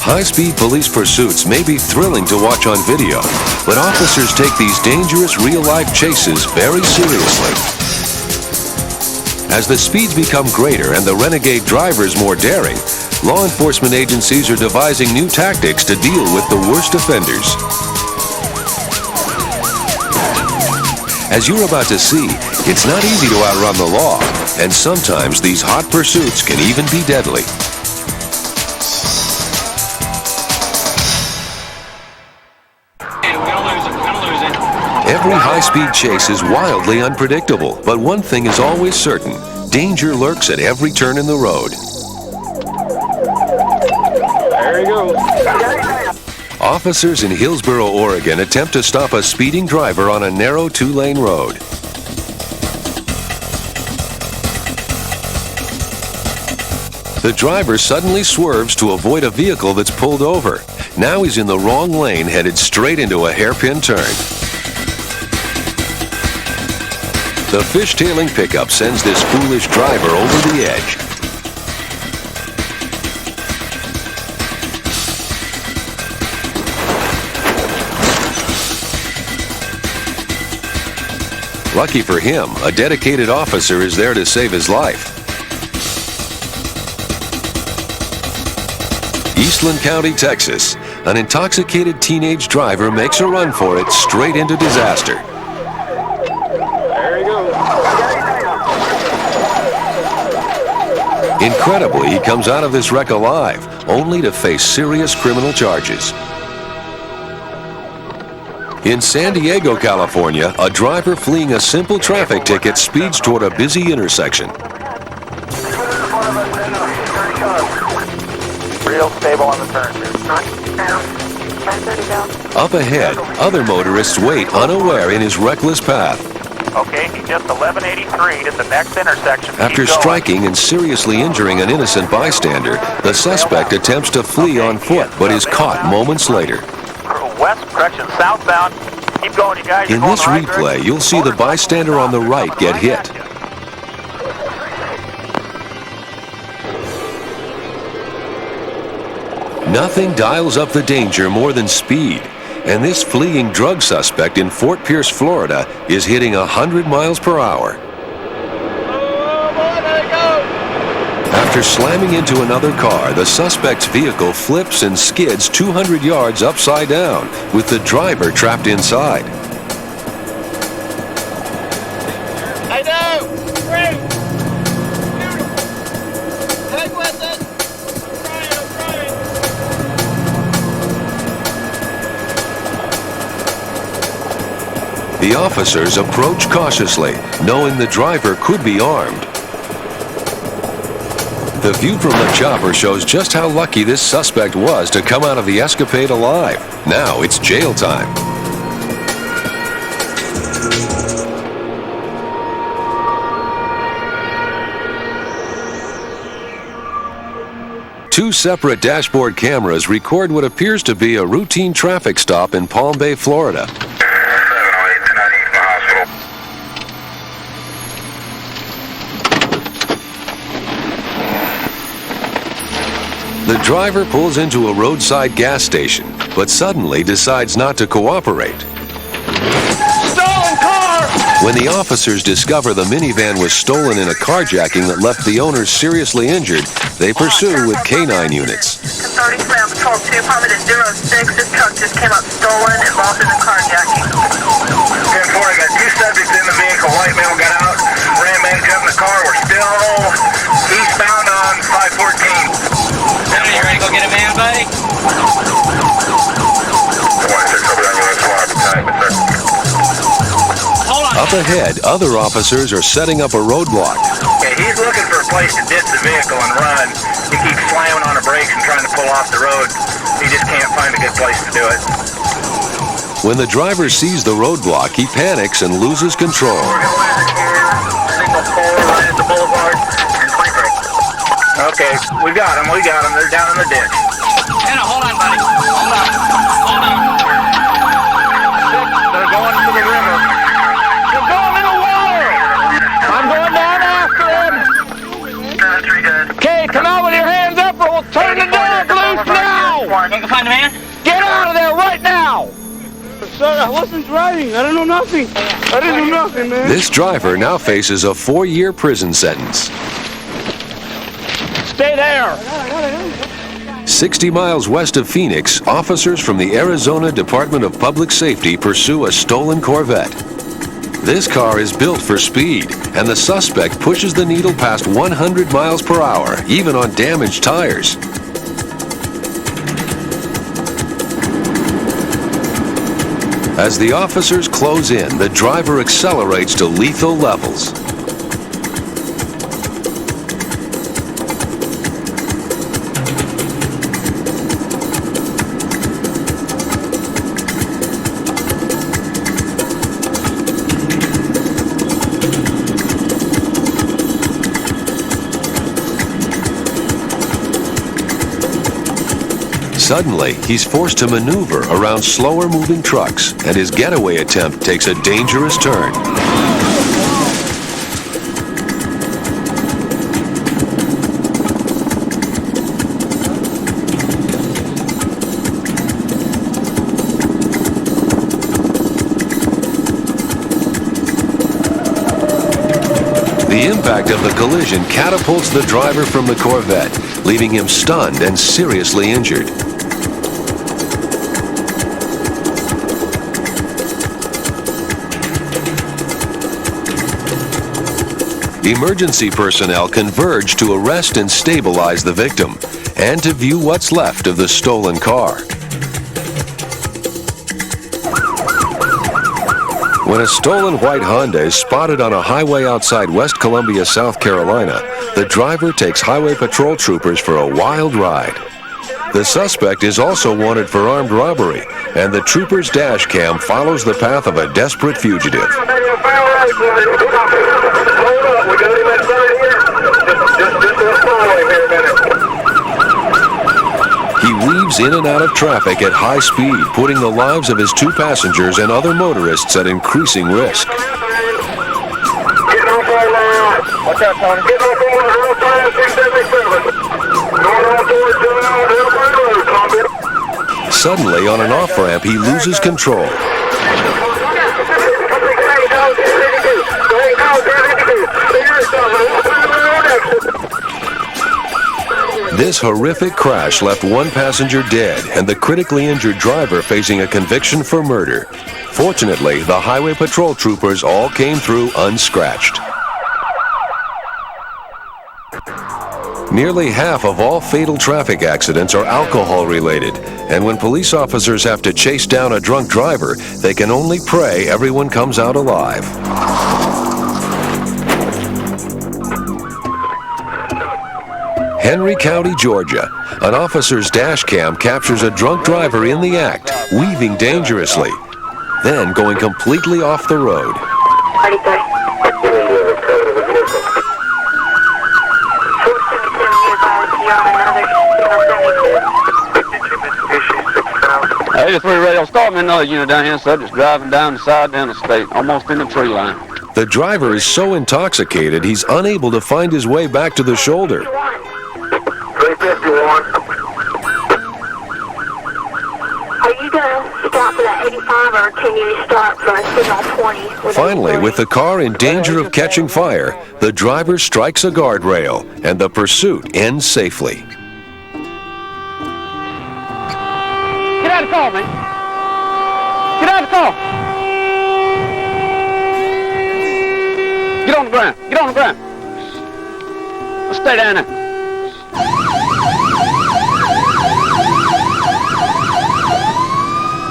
High-speed police pursuits may be thrilling to watch on video, but officers take these dangerous real-life chases very seriously. As the speeds become greater and the renegade drivers more daring, law enforcement agencies are devising new tactics to deal with the worst offenders. As you're about to see, it's not easy to outrun the law, and sometimes these hot pursuits can even be deadly. Every high-speed chase is wildly unpredictable, but one thing is always certain: danger lurks at every turn in the road. There you go. Officers in Hillsboro, Oregon attempt to stop a speeding driver on a narrow two-lane road. The driver suddenly swerves to avoid a vehicle that's pulled over. Now he's in the wrong lane, headed straight into a hairpin turn. The fishtailing pickup sends this foolish driver over the edge. Lucky for him, a dedicated officer is there to save his life. Eastland County, Texas. An intoxicated teenage driver makes a run for it straight into disaster. There you go. Incredibly, he comes out of this wreck alive, only to face serious criminal charges. In San Diego, California, a driver fleeing a simple traffic ticket speeds toward a busy intersection. Real stable on the turn. Up ahead, other motorists wait unaware in his reckless path. Okay, he's just 1183 to the next intersection. After striking and seriously injuring an innocent bystander, the suspect attempts to flee on foot, but is caught moments later. Southbound. Keep going, you guys. In this replay, you'll see the bystander on the right get hit. Nothing dials up the danger more than speed, and this fleeing drug suspect in Fort Pierce, Florida, is hitting 100 miles per hour. After slamming into another car, the suspect's vehicle flips and skids 200 yards upside down, with the driver trapped inside. I know! Great! Hang with it! I'm trying. The officers approach cautiously, knowing the driver could be armed. The view from the chopper shows just how lucky this suspect was to come out of the escapade alive. Now it's jail time. Two separate dashboard cameras record what appears to be a routine traffic stop in Palm Bay, Florida. The driver pulls into a roadside gas station, but suddenly decides not to cooperate. Stolen car! When the officers discover the minivan was stolen in a carjacking that left the owners seriously injured, they pursue with K-9 units. 30 Ground Patrol 2, Palm 06. This truck just came up stolen, involved in a carjacking. 10-4, I got two subjects in the vehicle. White male got out, ran man, jumped in the car. We're still eastbound on 514. You ready to go get a man, buddy? Hold on. Up ahead, other officers are setting up a roadblock. Okay, he's looking for a place to ditch the vehicle and run. He keeps slamming on the brakes and trying to pull off the road. He just can't find a good place to do it. When the driver sees the roadblock, he panics and loses control. We're going to land it here. Signal 4, right at the boulevard, and 23. Okay, we got them. They're down in the ditch. Hannah, hold on, buddy. Hold on. They're going to the river. They're going in the water. I'm going down after him. That's pretty good. Okay, come out with your hands up or we'll turn the dog loose now! I wasn't driving. I don't know nothing. I didn't do nothing, man. This driver now faces a 4-year prison sentence. Stay there. 60 miles west of Phoenix, officers from the Arizona Department of Public Safety pursue a stolen Corvette. This car is built for speed, and the suspect pushes the needle past 100 miles per hour, even on damaged tires. As the officers close in, the driver accelerates to lethal levels. Suddenly, he's forced to maneuver around slower-moving trucks, and his getaway attempt takes a dangerous turn. The impact of the collision catapults the driver from the Corvette, leaving him stunned and seriously injured. Emergency personnel converge to arrest and stabilize the victim, and to view what's left of the stolen car. When a stolen white Honda is spotted on a highway outside West Columbia, South Carolina, the driver takes highway patrol troopers for a wild ride. The suspect is also wanted for armed robbery, and the trooper's dash cam follows the path of a desperate fugitive. He weaves in and out of traffic at high speed, putting the lives of his 2 passengers and other motorists at increasing risk. Watch out, Tony. Get off on 277. Suddenly, on an off-ramp, he loses control. This horrific crash left 1 passenger dead and the critically injured driver facing a conviction for murder. Fortunately, the highway patrol troopers all came through unscratched. Nearly half of all fatal traffic accidents are alcohol-related, and when police officers have to chase down a drunk driver, they can only pray everyone comes out alive. Henry County, Georgia. An officer's dash cam captures a drunk driver in the act, weaving dangerously, then going completely off the road. I just radio start me another unit down here, so I'm just driving down the side down the state, almost in the tree line. The driver is so intoxicated he's unable to find his way back to the shoulder. 351. Are you going to stop for that 85 or can you start for a signal 20? Finally, with the car in danger of catching fire, the driver strikes a guardrail and the pursuit ends safely. Get out of the car, man. Get out of the car. Get on the ground. Get on the ground. Let's stay down there.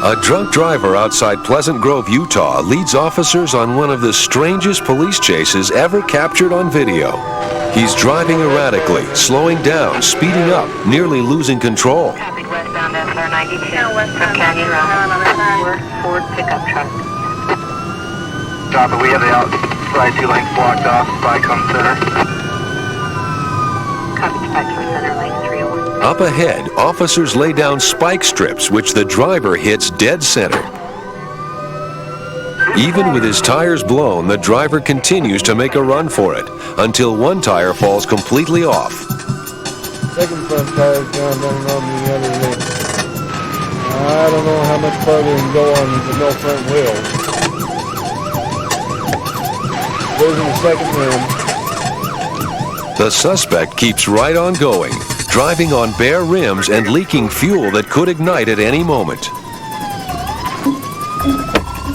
A drunk driver outside Pleasant Grove, Utah, leads officers on one of the strangest police chases ever captured on video. He's driving erratically, slowing down, speeding up, nearly losing control. Copied westbound SR92 from Canyon Road. Ford pickup truck. Copy, we have the outside 2 lanes blocked off by Come Center. Copy, dispatch from Center Lane 301. Up ahead, officers lay down spike strips, which the driver hits dead center. Even with his tires blown, the driver continues to make a run for it, until one tire falls completely off. Second front tire's down on the other leg. I don't know how much further we can go on with no front wheel. Losing the second rim. The suspect keeps right on going, driving on bare rims and leaking fuel that could ignite at any moment.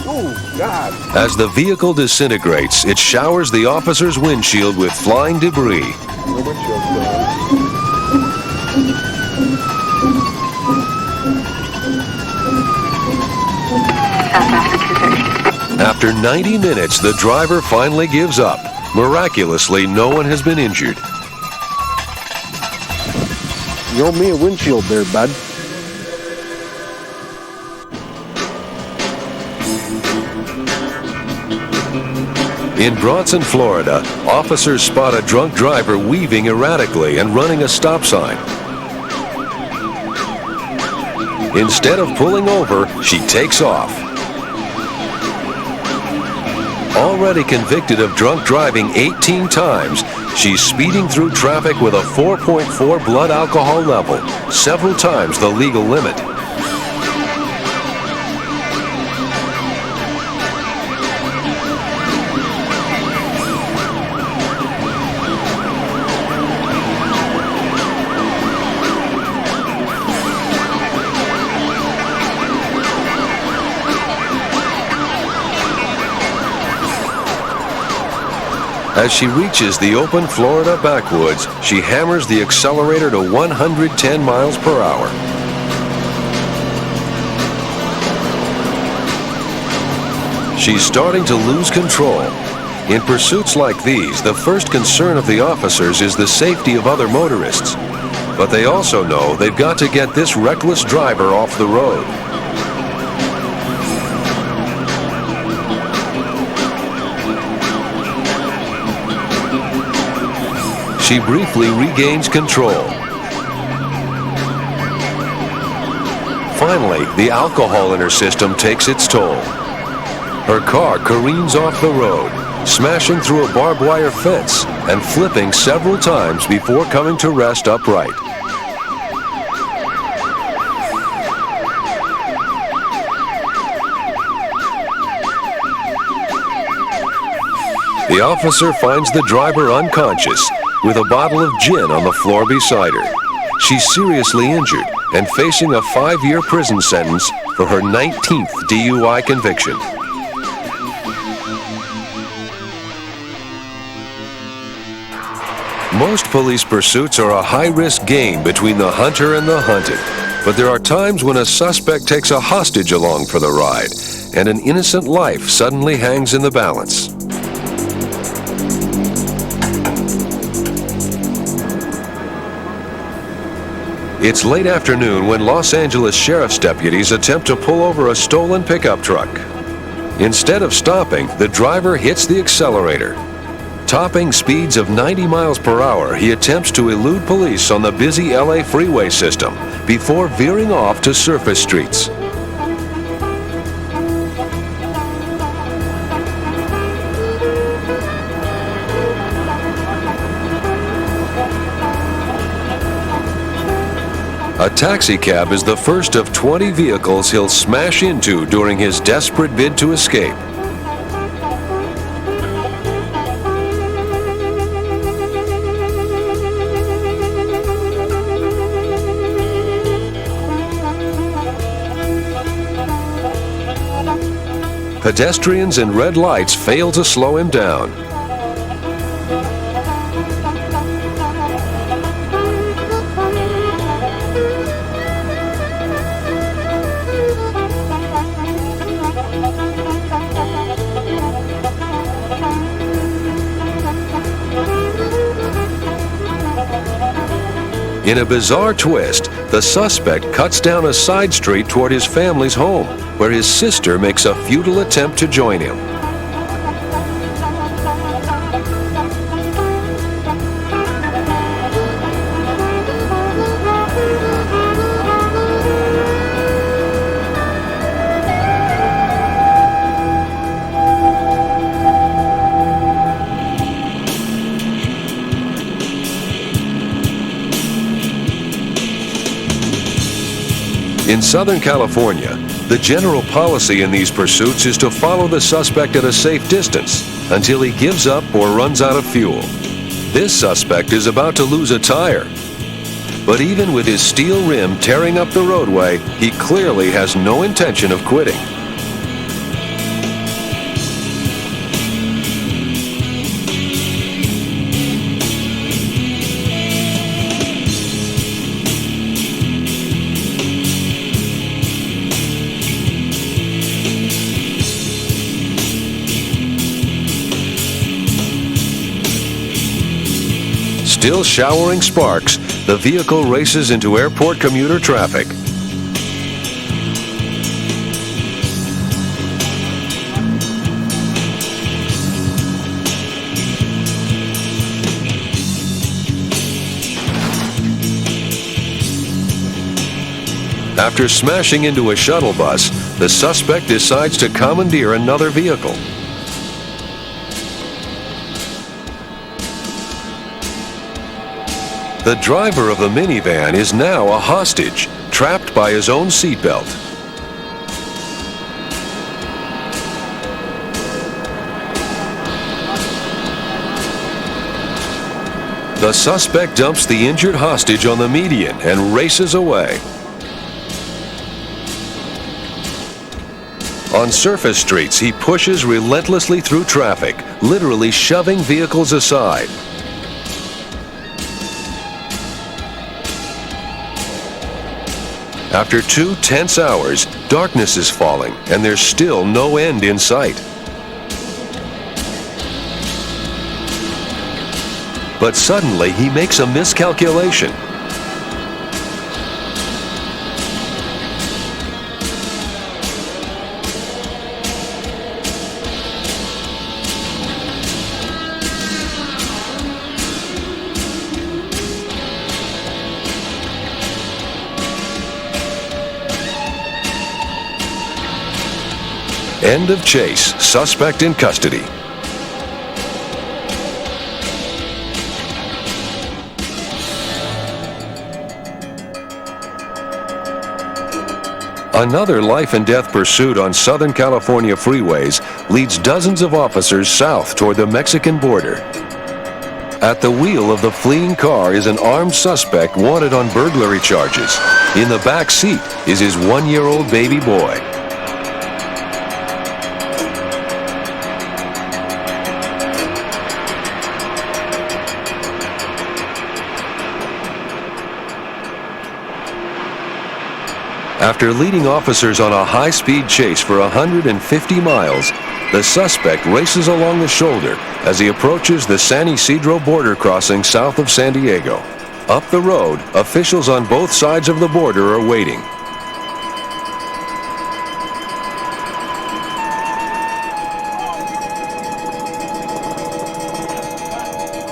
Oh, God. As the vehicle disintegrates, it showers the officer's windshield with flying debris. The windshield's gone. After 90 minutes, the driver finally gives up. Miraculously, no one has been injured. You owe me a windshield there, bud. In Bronson, Florida, officers spot a drunk driver weaving erratically and running a stop sign. Instead of pulling over, she takes off. Already convicted of drunk driving 18 times, she's speeding through traffic with a 4.4 blood alcohol level, several times the legal limit. As she reaches the open Florida backwoods, she hammers the accelerator to 110 miles per hour. She's starting to lose control. In pursuits like these, the first concern of the officers is the safety of other motorists. But they also know they've got to get this reckless driver off the road. She briefly regains control. Finally, the alcohol in her system takes its toll. Her car careens off the road, smashing through a barbed wire fence and flipping several times before coming to rest upright. The officer finds the driver unconscious, with a bottle of gin on the floor beside her. She's seriously injured and facing a 5-year prison sentence for her 19th DUI conviction. Most police pursuits are a high-risk game between the hunter and the hunted, but there are times when a suspect takes a hostage along for the ride, and an innocent life suddenly hangs in the balance. It's late afternoon when Los Angeles sheriff's deputies attempt to pull over a stolen pickup truck. Instead of stopping, the driver hits the accelerator. Topping speeds of 90 miles per hour, he attempts to elude police on the busy LA freeway system before veering off to surface streets. A taxicab is the first of 20 vehicles he'll smash into during his desperate bid to escape. Pedestrians and red lights fail to slow him down. In a bizarre twist, the suspect cuts down a side street toward his family's home, where his sister makes a futile attempt to join him. In Southern California, the general policy in these pursuits is to follow the suspect at a safe distance until he gives up or runs out of fuel. This suspect is about to lose a tire. But even with his steel rim tearing up the roadway, he clearly has no intention of quitting. Still showering sparks, the vehicle races into airport commuter traffic. After smashing into a shuttle bus, the suspect decides to commandeer another vehicle. The driver of the minivan is now a hostage, trapped by his own seatbelt. The suspect dumps the injured hostage on the median and races away. On surface streets, he pushes relentlessly through traffic, literally shoving vehicles aside. After 2 tense hours, darkness is falling, and there's still no end in sight. But suddenly, he makes a miscalculation. End of chase. Suspect in custody. Another life and death pursuit on Southern California freeways leads dozens of officers south toward the Mexican border. At the wheel of the fleeing car is an armed suspect wanted on burglary charges. In the back seat is his 1-year-old baby boy. After leading officers on a high-speed chase for 150 miles, the suspect races along the shoulder as he approaches the San Isidro border crossing south of San Diego. Up the road, officials on both sides of the border are waiting.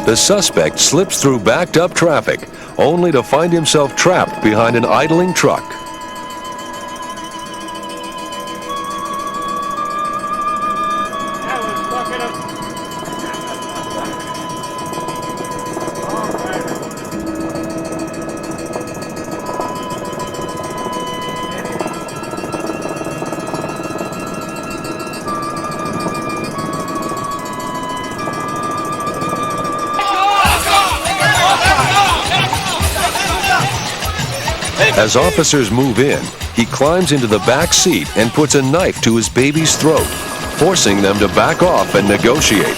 The suspect slips through backed-up traffic, only to find himself trapped behind an idling truck. As officers move in, he climbs into the back seat and puts a knife to his baby's throat, forcing them to back off and negotiate.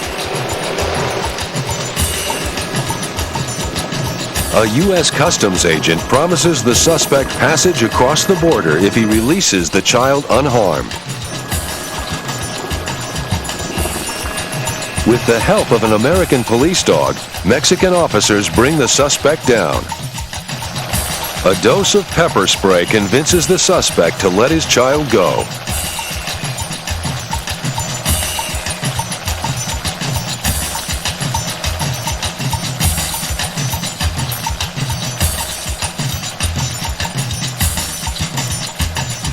A U.S. Customs agent promises the suspect passage across the border if he releases the child unharmed. With the help of an American police dog, Mexican officers bring the suspect down. A dose of pepper spray convinces the suspect to let his child go.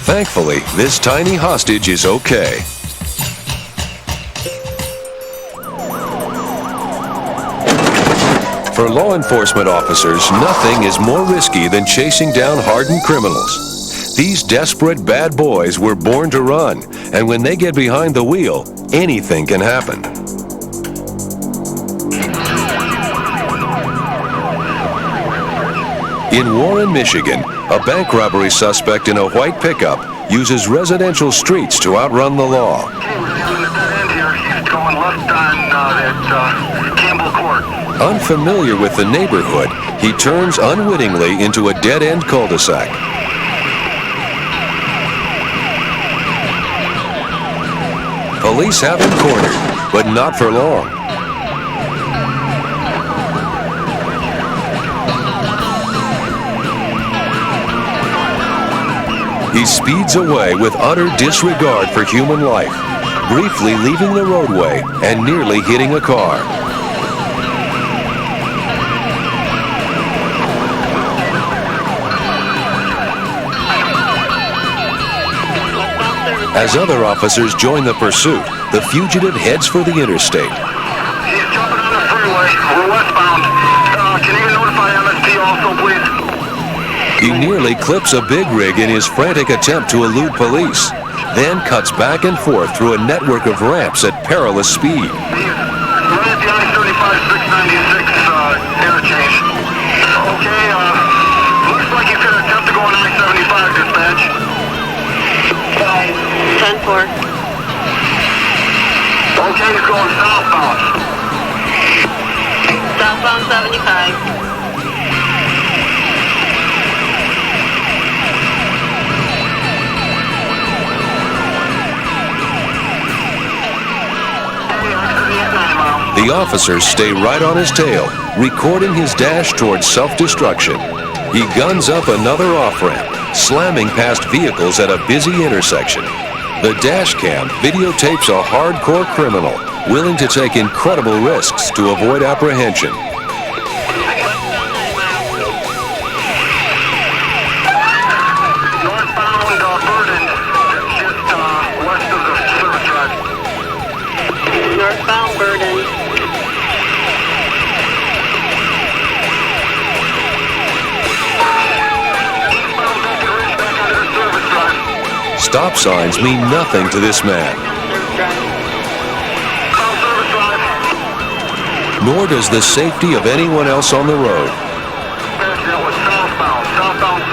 Thankfully, this tiny hostage is okay. For law enforcement officers, nothing is more risky than chasing down hardened criminals. These desperate bad boys were born to run, and when they get behind the wheel, anything can happen. In Warren, Michigan, a bank robbery suspect in a white pickup uses residential streets to outrun the law. Unfamiliar with the neighborhood, he turns unwittingly into a dead-end cul-de-sac. Police have him cornered, but not for long. He speeds away with utter disregard for human life, briefly leaving the roadway and nearly hitting a car. As other officers join the pursuit, the fugitive heads for the interstate. He's jumping on the freeway. We're westbound. Can you notify MSP also, please? He nearly clips a big rig in his frantic attempt to elude police, then cuts back and forth through a network of ramps at perilous speed. He's right at the I-35 696 interchange. Okay, looks like he's going to attempt to go on I-75, dispatch. 10-4. Okay, he's going southbound. Southbound 75. The officers stay right on his tail, recording his dash towards self-destruction. He guns up another off-ramp, slamming past vehicles at a busy intersection. The dash cam videotapes a hardcore criminal willing to take incredible risks to avoid apprehension. Northbound Burden, just west of the service drive. Northbound Burden. Stop signs mean nothing to this man. Nor does the safety of anyone else on the road.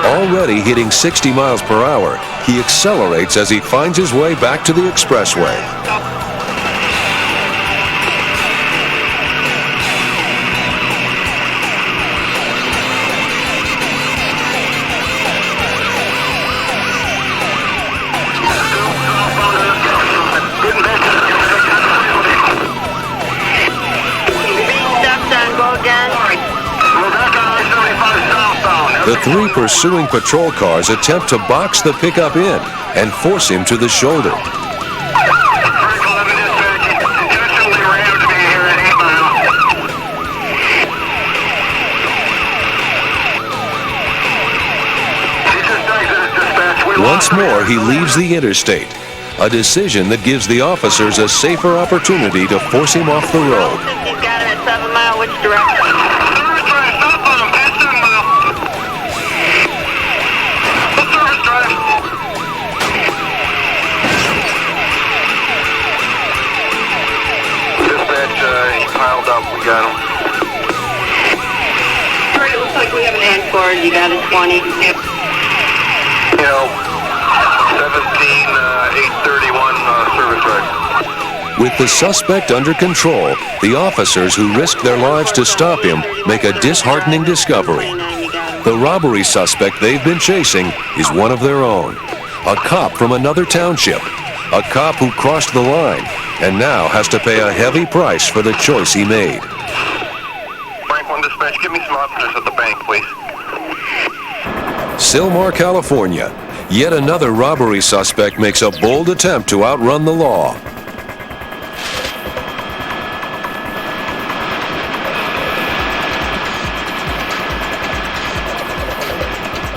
Already hitting 60 miles per hour, he accelerates as he finds his way back to the expressway. The three pursuing patrol cars attempt to box the pickup in and force him to the shoulder. Once more, he leaves the interstate, a decision that gives the officers a safer opportunity to force him off the road. He's got him at 7 Mile, which direction? Piled up, we got him. Alright, it looks like we have an hand cord. You got a 20. Yep. 17-831 service drive. With the suspect under control, the officers who risk their lives to stop him make a disheartening discovery. The robbery suspect they've been chasing is one of their own, a cop from another township, a cop who crossed the line and now has to pay a heavy price for the choice he made. Frank 1 dispatch, give me some officers at the bank, please. Sylmar, California. Yet another robbery suspect makes a bold attempt to outrun the law.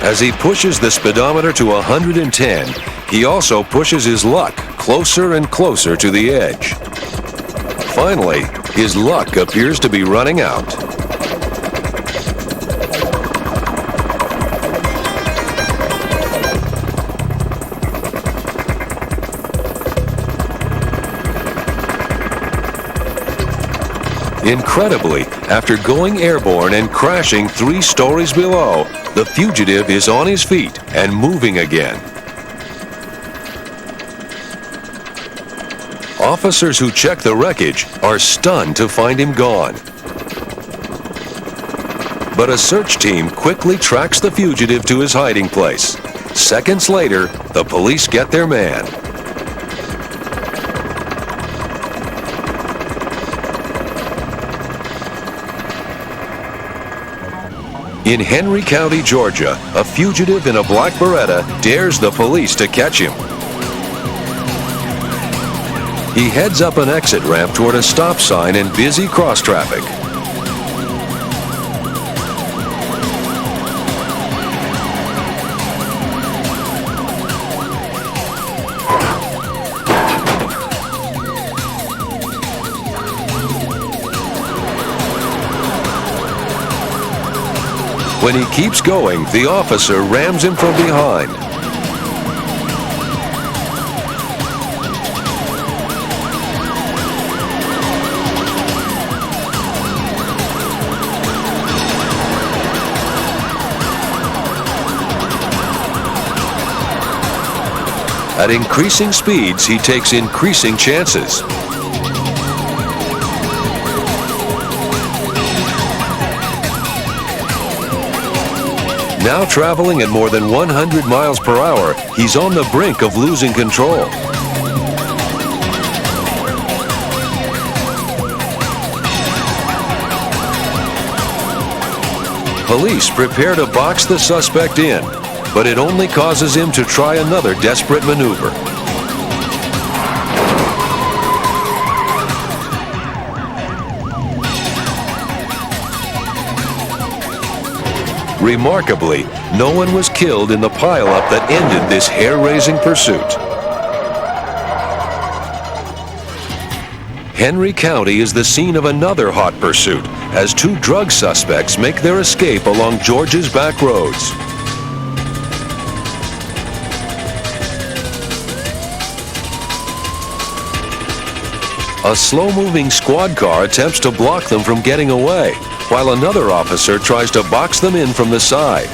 As he pushes the speedometer to 110, he also pushes his luck closer and closer to the edge. Finally, his luck appears to be running out. Incredibly, after going airborne and crashing 3 stories below, the fugitive is on his feet and moving again. Officers who check the wreckage are stunned to find him gone. But a search team quickly tracks the fugitive to his hiding place. Seconds later, the police get their man. In Henry County, Georgia, a fugitive in a black Beretta dares the police to catch him. He heads up an exit ramp toward a stop sign and busy cross traffic. When he keeps going, the officer rams him from behind. At increasing speeds, he takes increasing chances. Now traveling at more than 100 miles per hour, he's on the brink of losing control. Police prepare to box the suspect in, but it only causes him to try another desperate maneuver. Remarkably, no one was killed in the pileup that ended this hair-raising pursuit. Henry County is the scene of another hot pursuit as 2 drug suspects make their escape along Georgia's back roads. A slow-moving squad car attempts to block them from getting away, while another officer tries to box them in from the side.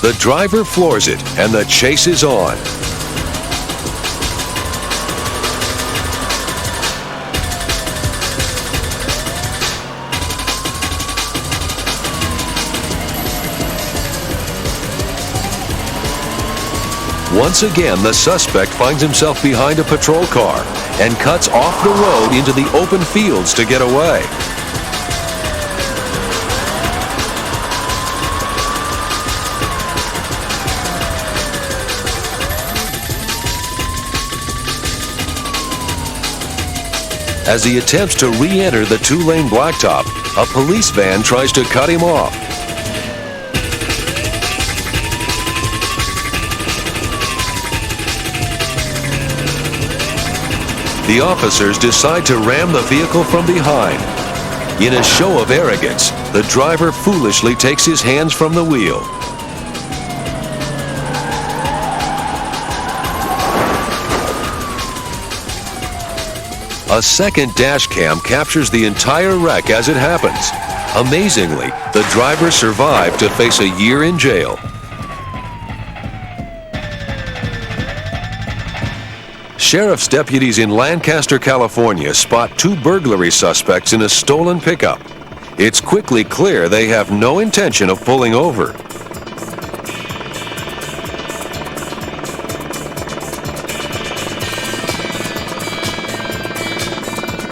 The driver floors it, and the chase is on. Once again, the suspect finds himself behind a patrol car and cuts off the road into the open fields to get away. As he attempts to re-enter the 2-lane blacktop, a police van tries to cut him off. The officers decide to ram the vehicle from behind. In a show of arrogance, the driver foolishly takes his hands from the wheel. A second dash cam captures the entire wreck as it happens. Amazingly, the driver survived to face a year in jail. Sheriff's deputies in Lancaster, California spot 2 burglary suspects in a stolen pickup. It's quickly clear they have no intention of pulling over.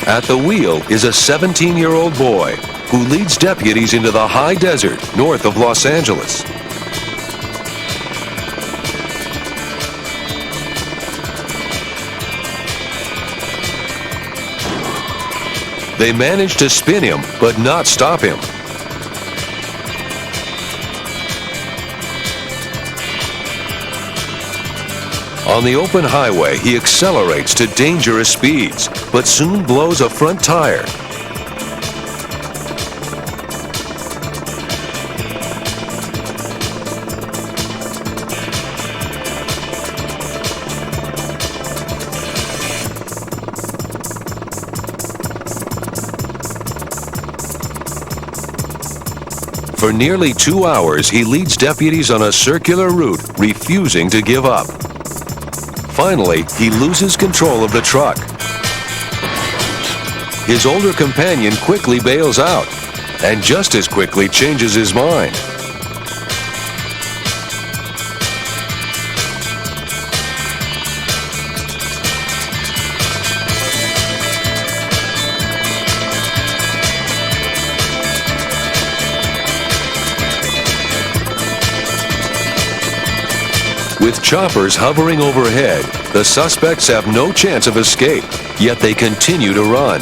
At the wheel is a 17-year-old boy who leads deputies into the high desert north of Los Angeles. They manage to spin him, but not stop him. On the open highway, he accelerates to dangerous speeds, but soon blows a front tire. For nearly 2 hours, he leads deputies on a circular route, refusing to give up. Finally, he loses control of the truck. His older companion quickly bails out, and just as quickly changes his mind. With choppers hovering overhead, the suspects have no chance of escape, yet they continue to run.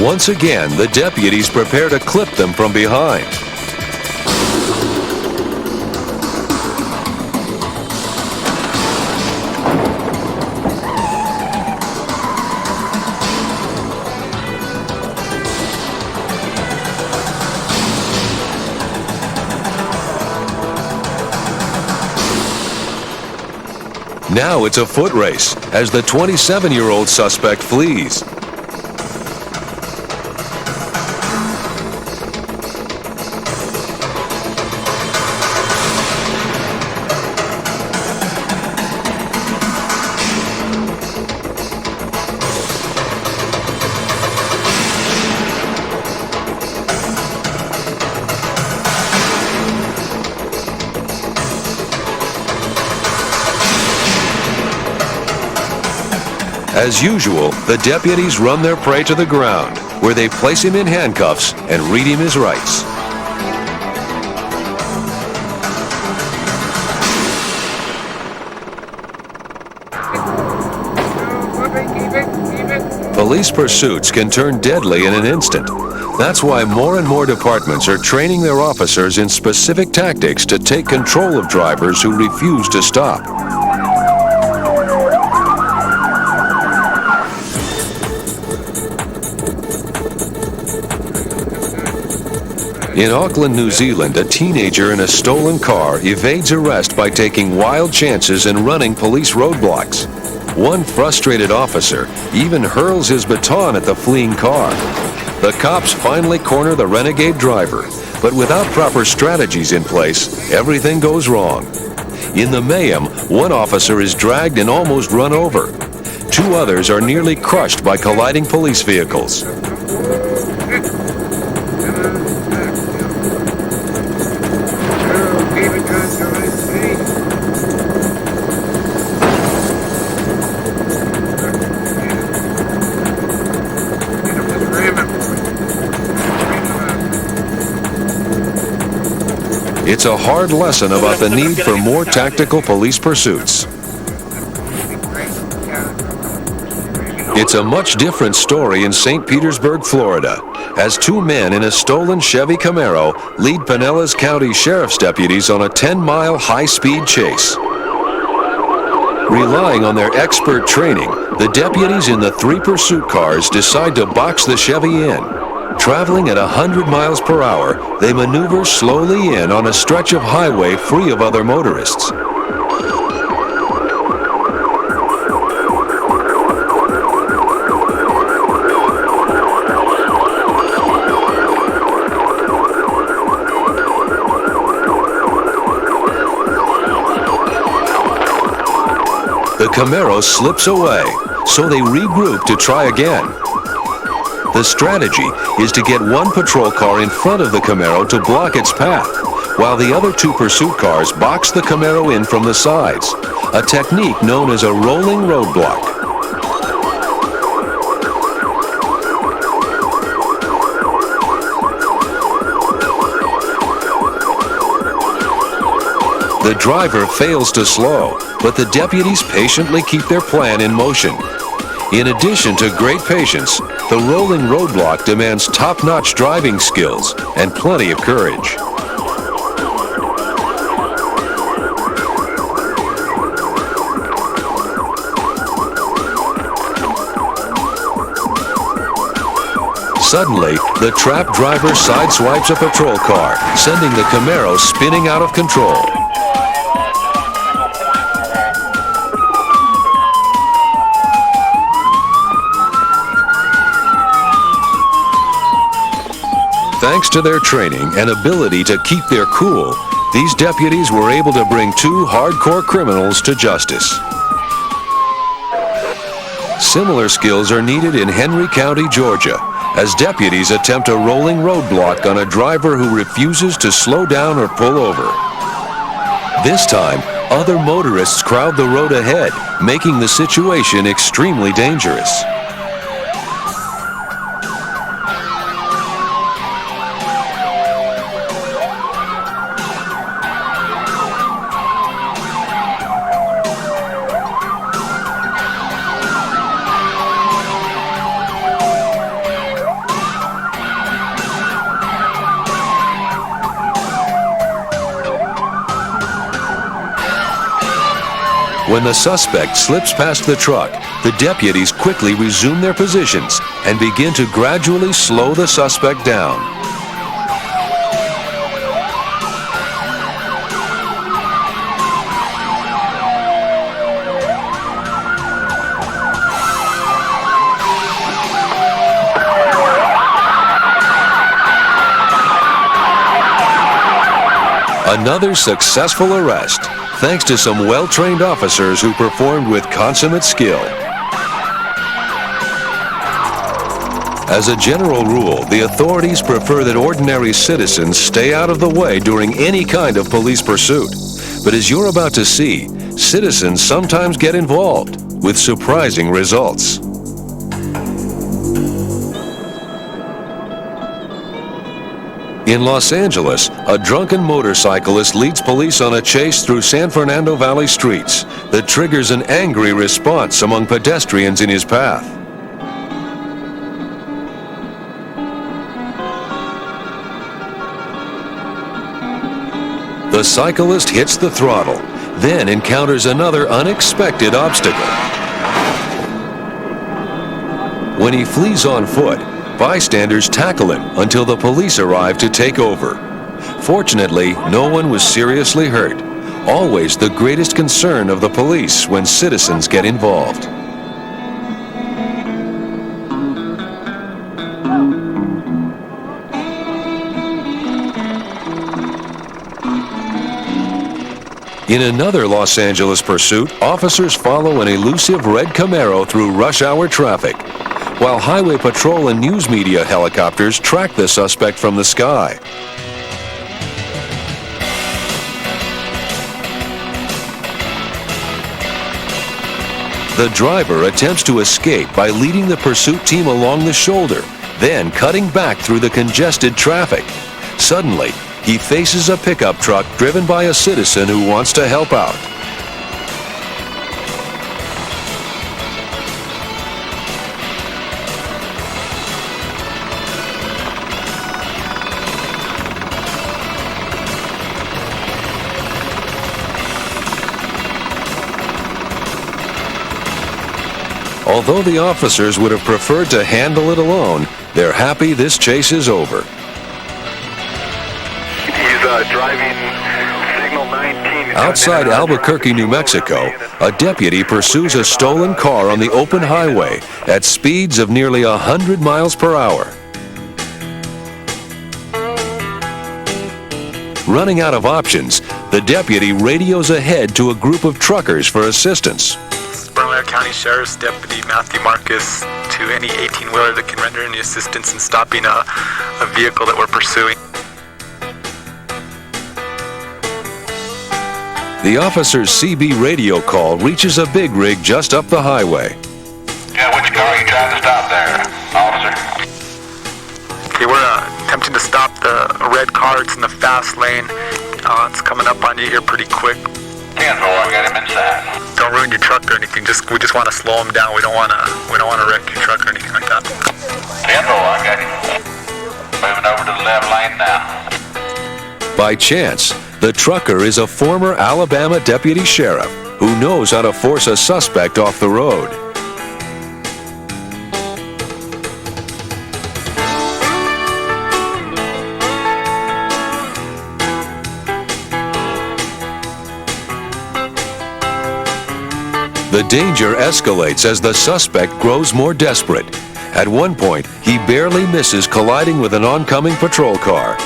Once again, the deputies prepare to clip them from behind. Now it's a foot race as the 27-year-old suspect flees. As usual, the deputies run their prey to the ground, where they place him in handcuffs and read him his rights. Police pursuits can turn deadly in an instant. That's why more and more departments are training their officers in specific tactics to take control of drivers who refuse to stop. In Auckland, New Zealand, a teenager in a stolen car evades arrest by taking wild chances and running police roadblocks. One frustrated officer even hurls his baton at the fleeing car. The cops finally corner the renegade driver, but without proper strategies in place, everything goes wrong. In the mayhem, one officer is dragged and almost run over. 2 others are nearly crushed by colliding police vehicles. It's a hard lesson about the need for more tactical police pursuits. It's a much different story in St. Petersburg, Florida, as 2 men in a stolen Chevy Camaro lead Pinellas County Sheriff's deputies on a 10-mile high-speed chase. Relying on their expert training, the deputies in the 3 pursuit cars decide to box the Chevy in. Traveling at 100 miles per hour, they maneuver slowly in on a stretch of highway free of other motorists. The Camaro slips away, so they regroup to try again. The strategy is to get one patrol car in front of the Camaro to block its path, while the other 2 pursuit cars box the Camaro in from the sides, a technique known as a rolling roadblock. The driver fails to slow, but the deputies patiently keep their plan in motion. In addition to great patience, the rolling roadblock demands top-notch driving skills and plenty of courage. Suddenly, the trapped driver sideswipes a patrol car, sending the Camaro spinning out of control. thanks to their training and ability to keep their cool, these deputies were able to bring two hardcore criminals to justice. Similar skills are needed in Henry County, Georgia, as deputies attempt a rolling roadblock on a driver who refuses to slow down or pull over. This time, other motorists crowd the road ahead, making the situation extremely dangerous. When the suspect slips past the truck, the deputies quickly resume their positions and begin to gradually slow the suspect down. Another successful arrest, thanks to some well-trained officers who performed with consummate skill. As a general rule, the authorities prefer that ordinary citizens stay out of the way during any kind of police pursuit. But as you're about to see, citizens sometimes get involved with surprising results. In Los Angeles, a drunken motorcyclist leads police on a chase through San Fernando Valley streets that triggers an angry response among pedestrians in his path. The cyclist hits the throttle, then encounters another unexpected obstacle. When he flees on foot, bystanders tackle him until the police arrive to take over. Fortunately, no one was seriously hurt. Always the greatest concern of the police when citizens get involved. In another Los Angeles pursuit, officers follow an elusive red Camaro through rush hour traffic, while Highway Patrol and news media helicopters track the suspect from the sky. The driver attempts to escape by leading the pursuit team along the shoulder, then cutting back through the congested traffic. Suddenly, he faces a pickup truck driven by a citizen who wants to help out. Although the officers would have preferred to handle it alone, they're happy this chase is over. He's driving signal 19. Outside Albuquerque, New Mexico, a deputy pursues a stolen car on the open highway at speeds of nearly 100 miles per hour. Running out of options, the deputy radios ahead to a group of truckers for assistance. Bernalillo County Sheriff's Deputy Matthew Marcus to any 18-wheeler that can render any assistance in stopping a vehicle that we're pursuing. The officer's CB radio call reaches a big rig just up the highway. Yeah, which car are you trying to stop there, officer? Okay, we're attempting to stop the red car. It's in the fast lane. It's coming up on you here pretty quick. 10-4, I got him inside. Don't ruin your truck or anything. We just want to slow him down. We don't want to wreck your truck or anything like that. 10-4, I got him. Moving over to the left lane now. By chance, the trucker is a former Alabama deputy sheriff who knows how to force a suspect off the road. The danger escalates as the suspect grows more desperate. At one point, he barely misses colliding with an oncoming patrol car.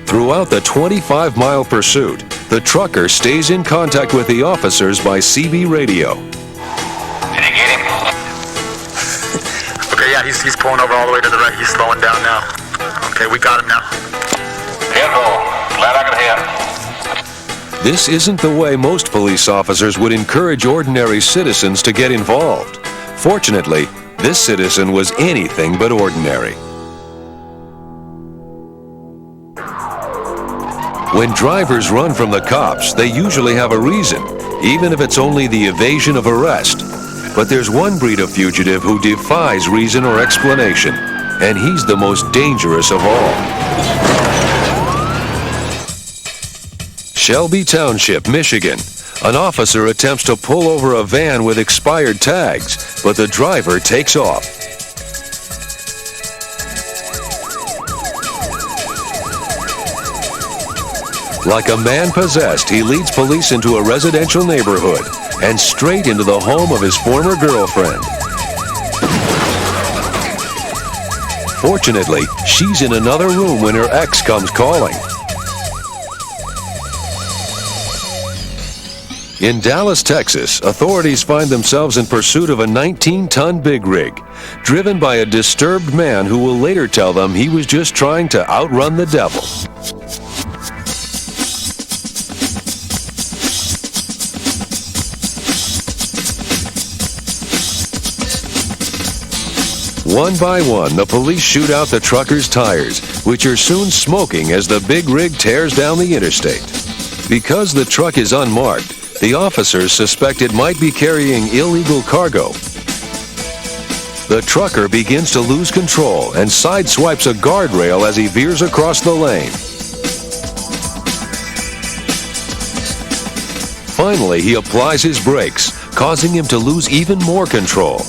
Throughout the 25-mile pursuit, the trucker stays in contact with the officers by CB radio. Did you get him? Okay, yeah, he's pulling over all the way to the right. He's slowing down now. Okay, we got him now. Careful. Glad I could help. This isn't the way most police officers would encourage ordinary citizens to get involved. Fortunately, this citizen was anything but ordinary. When drivers run from the cops, they usually have a reason, even if it's only the evasion of arrest. But there's one breed of fugitive who defies reason or explanation, and he's the most dangerous of all. Shelby Township, Michigan. An officer attempts to pull over a van with expired tags, but the driver takes off. Like a man possessed, he leads police into a residential neighborhood and straight into the home of his former girlfriend. Fortunately, she's in another room when her ex comes calling. In Dallas, Texas, authorities find themselves in pursuit of a 19-ton big rig, driven by a disturbed man who will later tell them he was just trying to outrun the devil. One by one, the police shoot out the trucker's tires, which are soon smoking as the big rig tears down the interstate. Because the truck is unmarked, the officers suspect it might be carrying illegal cargo. The trucker begins to lose control and sideswipes a guardrail as he veers across the lane. Finally, he applies his brakes, causing him to lose even more control.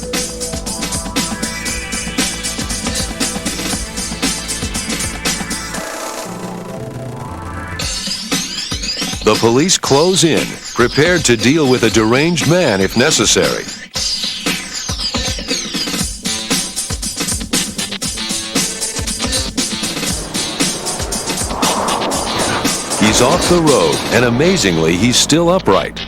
The police close in, prepared to deal with a deranged man if necessary. He's off the road, and amazingly, he's still upright.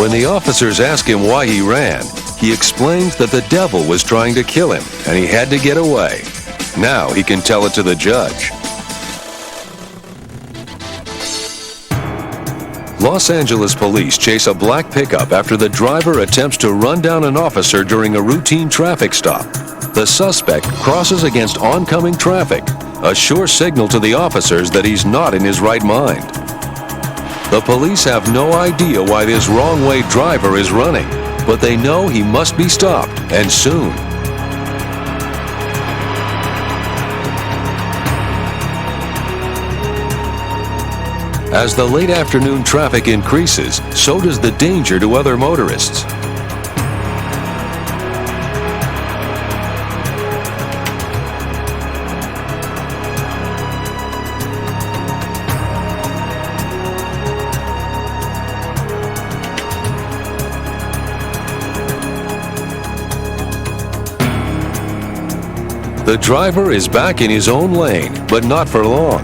When the officers ask him why he ran, he explains that the devil was trying to kill him and he had to get away. Now he can tell it to the judge. Los Angeles police chase a black pickup after the driver attempts to run down an officer during a routine traffic stop. The suspect crosses against oncoming traffic, a sure signal to the officers that he's not in his right mind. The police have no idea why this wrong-way driver is running, but they know he must be stopped, and soon. As the late afternoon traffic increases, so does the danger to other motorists. The driver is back in his own lane, but not for long.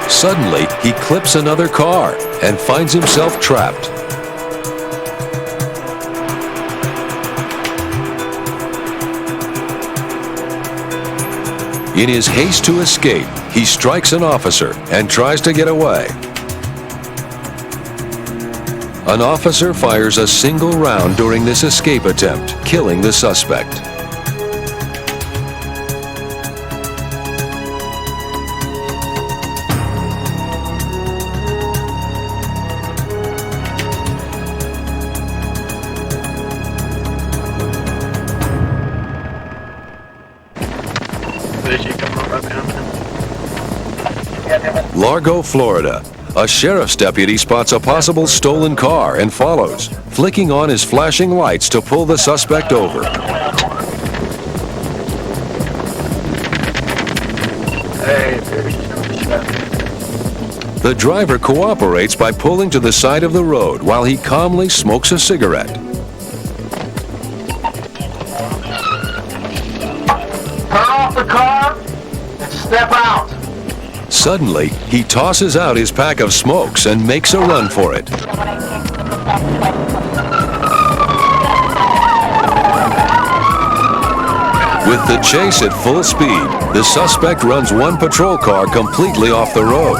Suddenly, he clips another car and finds himself trapped. In his haste to escape, he strikes an officer and tries to get away. An officer fires a single round during this escape attempt, killing the suspect. Largo, Florida. A sheriff's deputy spots a possible stolen car and follows, flicking on his flashing lights to pull the suspect over. The driver cooperates by pulling to the side of the road while he calmly smokes a cigarette. Turn off the car and step out. Suddenly, he tosses out his pack of smokes and makes a run for it. With the chase at full speed, the suspect runs one patrol car completely off the road.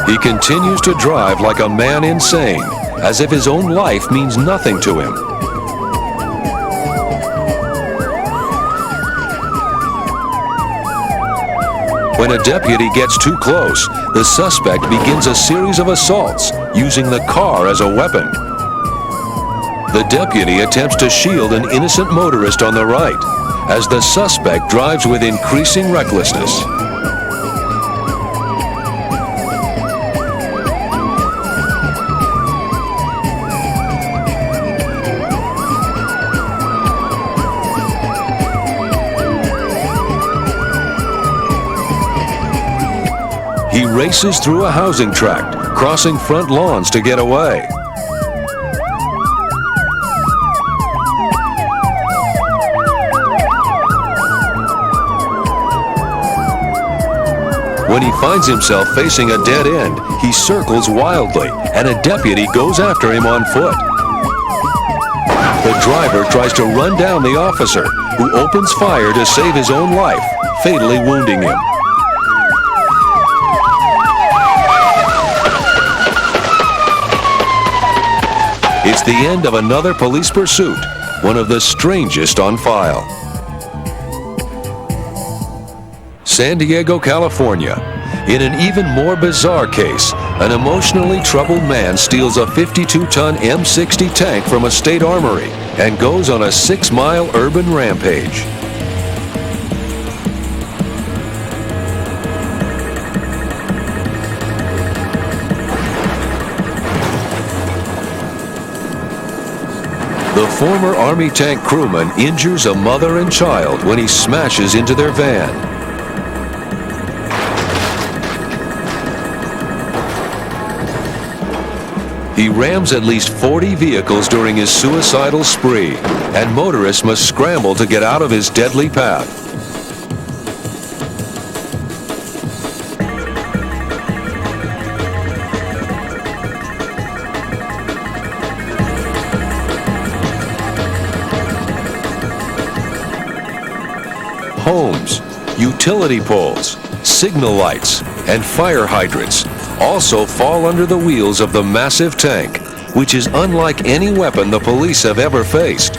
He continues to drive like a man insane, as if his own life means nothing to him. When a deputy gets too close, the suspect begins a series of assaults, using the car as a weapon. The deputy attempts to shield an innocent motorist on the right, as the suspect drives with increasing recklessness. He races through a housing tract, crossing front lawns to get away. When he finds himself facing a dead end, he circles wildly, and a deputy goes after him on foot. The driver tries to run down the officer, who opens fire to save his own life, fatally wounding him. It's the end of another police pursuit, one of the strangest on file. San Diego, California. In an even more bizarre case, an emotionally troubled man steals a 52-ton M60 tank from a state armory and goes on a 6-mile urban rampage. The former Army tank crewman injures a mother and child when he smashes into their van. He rams at least 40 vehicles during his suicidal spree, and motorists must scramble to get out of his deadly path. Homes, utility poles, signal lights, and fire hydrants also fall under the wheels of the massive tank, which is unlike any weapon the police have ever faced.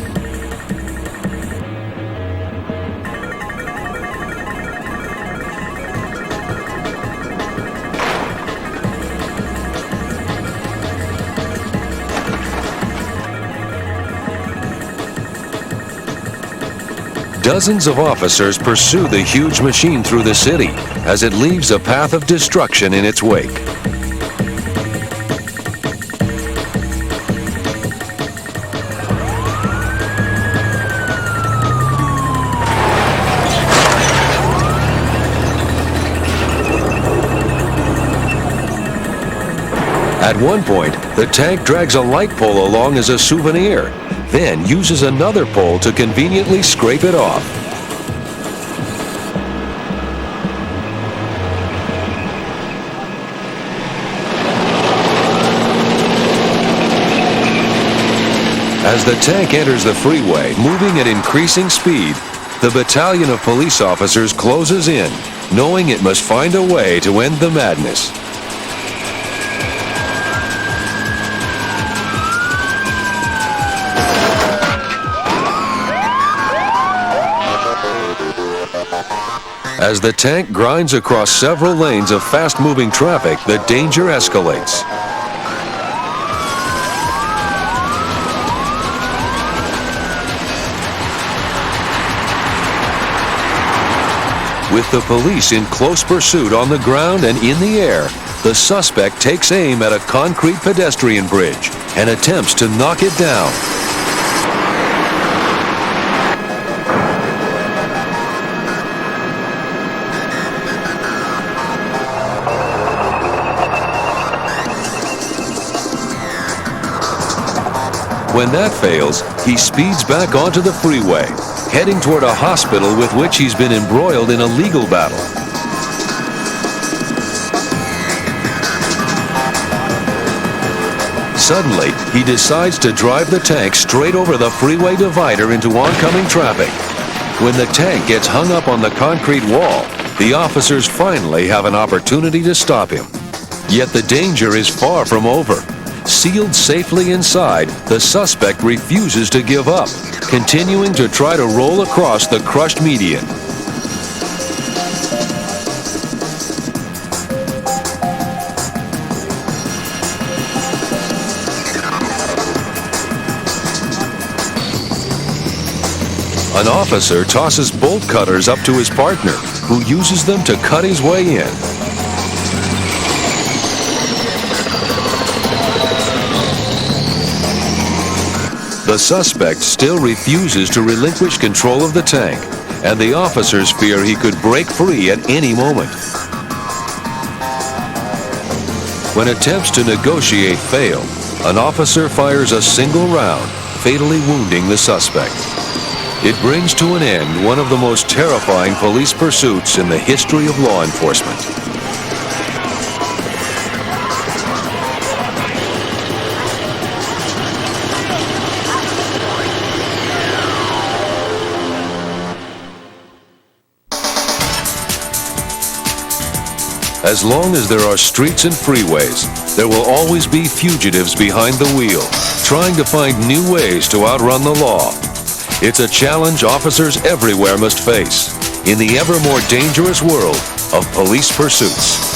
Dozens of officers pursue the huge machine through the city as it leaves a path of destruction in its wake. At one point, the tank drags a light pole along as a souvenir, then uses another pole to conveniently scrape it off. As the tank enters the freeway, moving at increasing speed, the battalion of police officers closes in, knowing it must find a way to end the madness. As the tank grinds across several lanes of fast-moving traffic, the danger escalates. With the police in close pursuit on the ground and in the air, the suspect takes aim at a concrete pedestrian bridge and attempts to knock it down. When that fails, he speeds back onto the freeway, heading toward a hospital with which he's been embroiled in a legal battle. Suddenly, he decides to drive the tank straight over the freeway divider into oncoming traffic. When the tank gets hung up on the concrete wall, the officers finally have an opportunity to stop him. Yet the danger is far from over. Sealed safely inside, the suspect refuses to give up, continuing to try to roll across the crushed median. An officer tosses bolt cutters up to his partner, who uses them to cut his way in. The suspect still refuses to relinquish control of the tank, and the officers fear he could break free at any moment. When attempts to negotiate fail, an officer fires a single round, fatally wounding the suspect. It brings to an end one of the most terrifying police pursuits in the history of law enforcement. As long as there are streets and freeways, there will always be fugitives behind the wheel, trying to find new ways to outrun the law. It's a challenge officers everywhere must face in the ever more dangerous world of police pursuits.